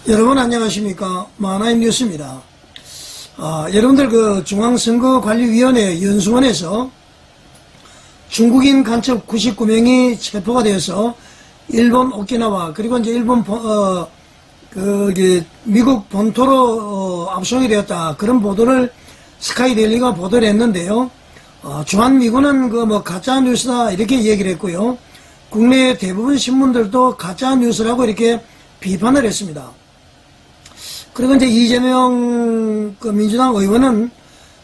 여러분 안녕하십니까. 만화인 뉴스입니다. 여러분들 그 중앙선거관리위원회 연수원에서 중국인 간첩 99명이 체포가 되어서 일본 오키나와 그리고 이제 일본 미국 본토로 압송이 되었다, 그런 보도를 스카이데일리가 보도를 했는데요. 주한미군은 그 뭐 가짜 뉴스다 이렇게 얘기를 했고요. 국내 대부분 신문들도 가짜 뉴스라고 이렇게 비판을 했습니다. 그리고 이제 이재명 그 민주당 의원은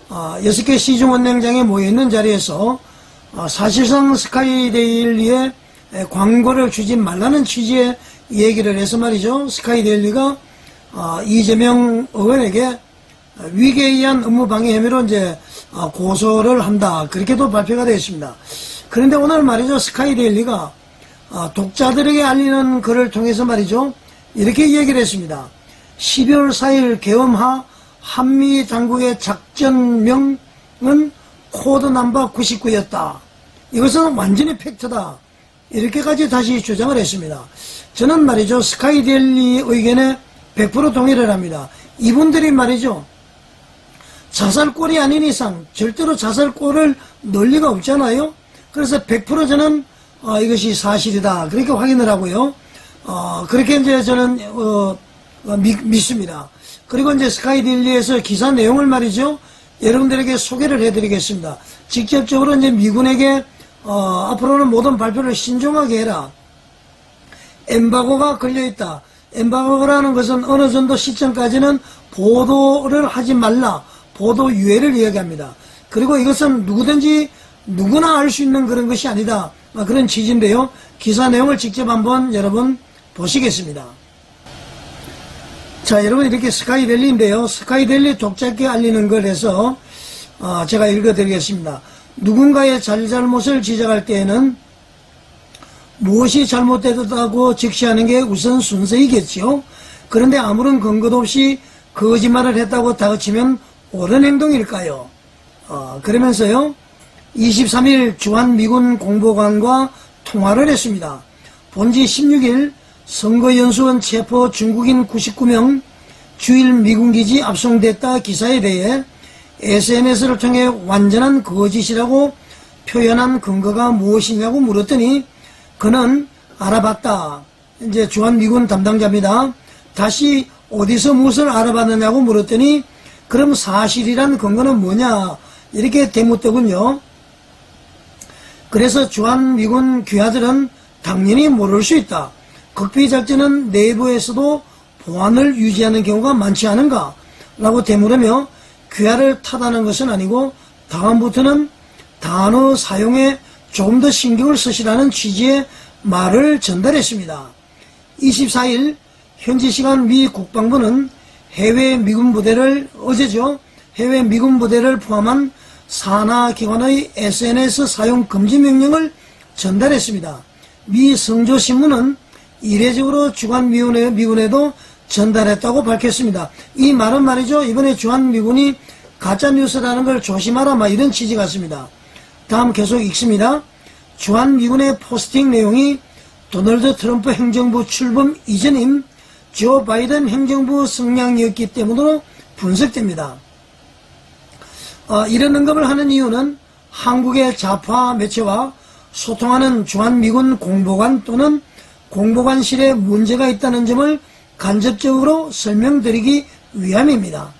6개 시중은행장에 모여있는 자리에서 사실상 스카이데일리에 광고를 주지 말라는 취지의 얘기를 해서 말이죠. 스카이데일리가 이재명 의원에게 위계에 의한 업무방해 혐의로 이제 고소를 한다, 그렇게도 발표가 되었습니다. 그런데 오늘 말이죠, 스카이데일리가 독자들에게 알리는 글을 통해서 말이죠, 이렇게 얘기를 했습니다. 12월 4일 계엄하 한미 당국의 작전명은 코드 넘버 99였다. 이것은 완전히 팩트다. 이렇게까지 다시 주장을 했습니다. 저는 말이죠, 스카이데일리 의견에 100% 동의를 합니다. 이분들이 말이죠, 자살골이 아닌 이상 절대로 자살골을 넣을 리가 없잖아요. 그래서 100% 저는 이것이 사실이다, 그렇게 확인을 하고요. 그렇게 이제 저는 믿습니다. 그리고 이제 스카이데일리에서 기사 내용을 말이죠, 여러분들에게 소개를 해드리겠습니다. 직접적으로 이제 미군에게 앞으로는 모든 발표를 신중하게 해라. 엠바고가 걸려있다. 엠바고라는 것은 어느 정도 시점까지는 보도를 하지 말라, 보도 유예를 이야기합니다. 그리고 이것은 누구나 알 수 있는 그런 것이 아니다, 그런 취지인데요. 기사 내용을 직접 한번 여러분 보시겠습니다. 자, 여러분, 이렇게 스카이데일리인데요. 스카이데일리 독자께 알리는 걸 해서 제가 읽어드리겠습니다. 누군가의 잘잘못을 지적할 때에는 무엇이 잘못되었다고 적시하는 게 우선 순서이겠지요. 그런데 아무런 근거도 없이 거짓말을 했다고 다그치면 옳은 행동일까요? 그러면서요, 23일 주한미군 공보관과 통화를 했습니다. 본지 16일 선거연수원 체포 중국인 99명 주일 미군기지 압송됐다 기사에 대해 SNS를 통해 완전한 거짓이라고 표현한 근거가 무엇이냐고 물었더니 그는 알아봤다. 이제 주한미군 담당자입니다. 다시 어디서 무엇을 알아봤느냐고 물었더니 그럼 사실이란 근거는 뭐냐, 이렇게 대묻더군요. 그래서 주한미군 귀하들은 당연히 모를 수 있다. 극비작전은 내부에서도 보안을 유지하는 경우가 많지 않은가? 라고 되물으며 귀하를 탓하는 것은 아니고 다음부터는 단어 사용에 좀 더 신경을 쓰시라는 취지의 말을 전달했습니다. 24일 현지 시간 미 국방부는 해외 미군 부대를 해외 미군 부대를 포함한 산하기관의 SNS 사용 금지 명령을 전달했습니다. 미 성조신문은 이례적으로 주한미군에도 전달했다고 밝혔습니다. 이 말은 말이죠, 이번에 주한미군이 가짜뉴스라는 걸 조심하라, 이런 취지 같습니다. 다음 계속 읽습니다. 주한미군의 포스팅 내용이 도널드 트럼프 행정부 출범 이전인 조 바이든 행정부 성향이었기 때문으로 분석됩니다. 이런 언급을 하는 이유는 한국의 좌파 매체와 소통하는 주한미군 공보관 또는 공보관실에 문제가 있다는 점을 간접적으로 설명드리기 위함입니다.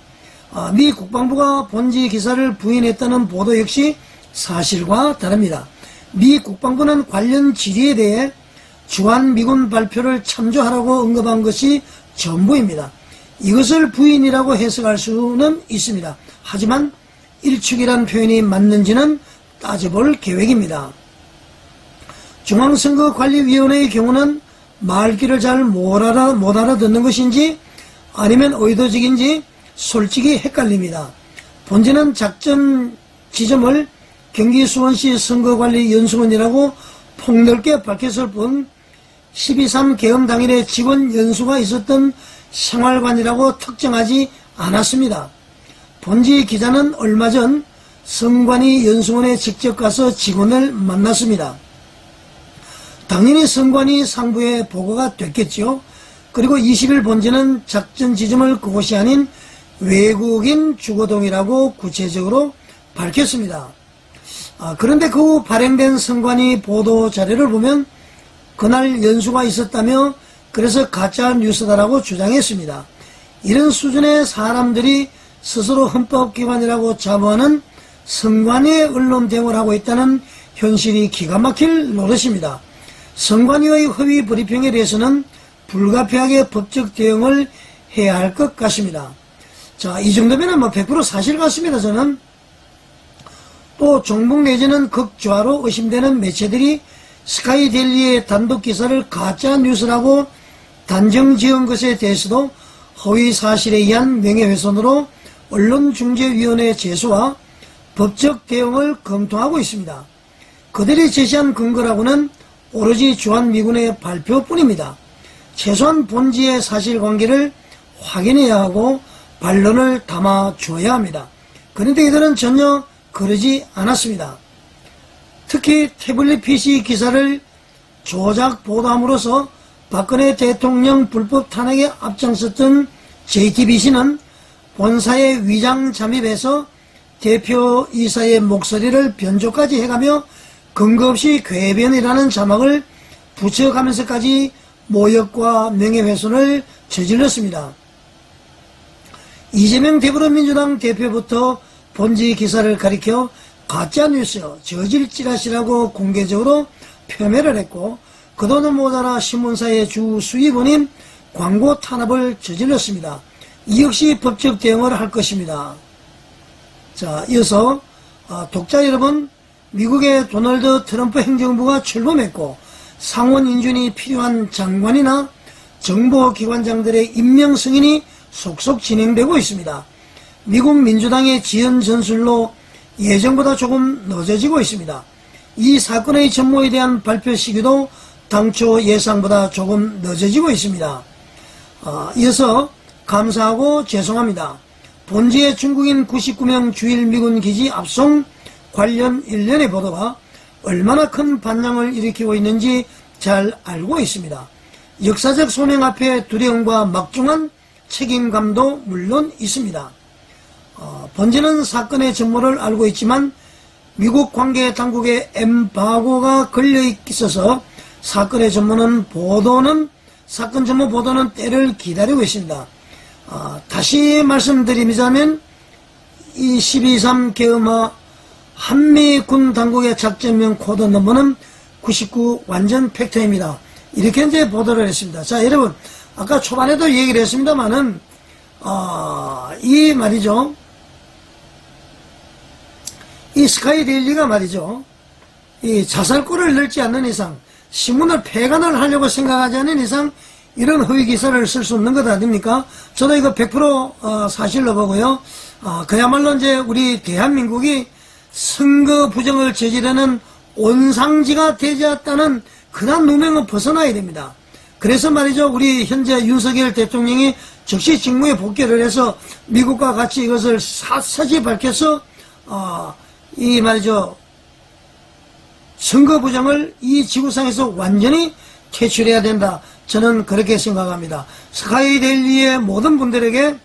미 국방부가 본지 기사를 부인했다는 보도 역시 사실과 다릅니다. 미 국방부는 관련 질의에 대해 주한미군 발표를 참조하라고 언급한 것이 전부입니다. 이것을 부인이라고 해석할 수는 있습니다. 하지만 일축이란 표현이 맞는지는 따져볼 계획입니다. 중앙선거관리위원회의 경우는 말귀를 잘 못 알아듣는 것인지 아니면 의도적인지 솔직히 헷갈립니다. 본지는 작전 지점을 경기 수원시 선거관리연수원이라고 폭넓게 밝혔을 뿐 12.3 계엄 당일에 직원 연수가 있었던 생활관이라고 특정하지 않았습니다. 본지 기자는 얼마 전 선관위 연수원에 직접 가서 직원을 만났습니다. 당연히 선관위 상부에 보고가 됐겠죠. 그리고 20일 본지는 작전 지점을 그곳이 아닌 외국인 주거동이라고 구체적으로 밝혔습니다. 그런데 그 후 발행된 선관위 보도 자료를 보면 그날 연수가 있었다며 그래서 가짜 뉴스다라고 주장했습니다. 이런 수준의 사람들이 스스로 헌법기관이라고 자부하는 선관위의 언론 대응을 하고 있다는 현실이 기가 막힐 노릇입니다. 선관위의 허위 브리핑에 대해서는 불가피하게 법적 대응을 해야 할 것 같습니다. 자, 이 정도면 뭐 100% 사실 같습니다. 저는 또 종북 내지는 극좌로 의심되는 매체들이 스카이데일리의 단독 기사를 가짜 뉴스라고 단정 지은 것에 대해서도 허위 사실에 의한 명예훼손으로 언론중재위원회 제소와 법적 대응을 검토하고 있습니다. 그들이 제시한 근거라고는 오로지 주한미군의 발표뿐입니다. 최소한 본지의 사실관계를 확인해야 하고 반론을 담아줘야 합니다. 그런데 이들은 전혀 그러지 않았습니다. 특히 태블릿 PC 기사를 조작 보도함으로써 박근혜 대통령 불법 탄핵에 앞장섰던 JTBC는 본사에 위장 잠입해서 대표이사의 목소리를 변조까지 해가며 근거 없이 궤변이라는 자막을 붙여가면서까지 모욕과 명예훼손을 저질렀습니다. 이재명 더불어민주당 대표부터 본지 기사를 가리켜 가짜뉴스, 저질찌라시라고 공개적으로 폄훼를 했고 그도는 모자라 신문사의 주 수입원인 광고 탄압을 저질렀습니다. 이 역시 법적 대응을 할 것입니다. 자, 이어서 독자 여러분, 미국의 도널드 트럼프 행정부가 출범했고 상원 인준이 필요한 장관이나 정보기관장들의 임명 승인이 속속 진행되고 있습니다. 미국 민주당의 지연 전술로 예정보다 조금 늦어지고 있습니다. 이 사건의 전모에 대한 발표 시기도 당초 예상보다 조금 늦어지고 있습니다. 이어서 감사하고 죄송합니다. 본지의 중국인 99명 주일 미군 기지 압송 관련 일련의 보도가 얼마나 큰 반향을 일으키고 있는지 잘 알고 있습니다. 역사적 손행 앞에 두려움과 막중한 책임감도 물론 있습니다. 본지는 사건의 전모를 알고 있지만 미국 관계 당국의 엠바고가 걸려 있어서 사건의 전모는 사건 전모 보도는 때를 기다리고 있습니다. 다시 말씀드리자면 이 12.3 계엄화 한미군 당국의 작전명 코드 넘버는 99 완전 팩트입니다. 이렇게 이제 보도를 했습니다. 자, 여러분, 아까 초반에도 얘기를 했습니다만은, 이 말이죠. 이 스카이데일리가 말이죠. 이 자살골을 넣지 않는 이상, 신문을 폐간을 하려고 생각하지 않는 이상, 이런 허위 기사를 쓸 수 없는 것 아닙니까? 저도 이거 100% 사실로 보고요. 그야말로 이제 우리 대한민국이 선거 부정을 저지르는 온상지가 되지 않았다는 그런 누명은 벗어나야 됩니다. 그래서 말이죠, 우리 현재 윤석열 대통령이 즉시 직무에 복귀를 해서 미국과 같이 이것을 샅샅이 밝혀서 이 말이죠, 선거 부정을 이 지구상에서 완전히 퇴출해야 된다. 저는 그렇게 생각합니다. 스카이데일리의 모든 분들에게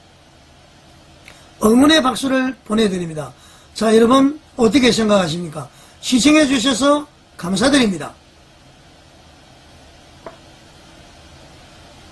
응원의 박수를 보내드립니다. 자, 여러분 어떻게 생각하십니까? 시청해 주셔서 감사드립니다.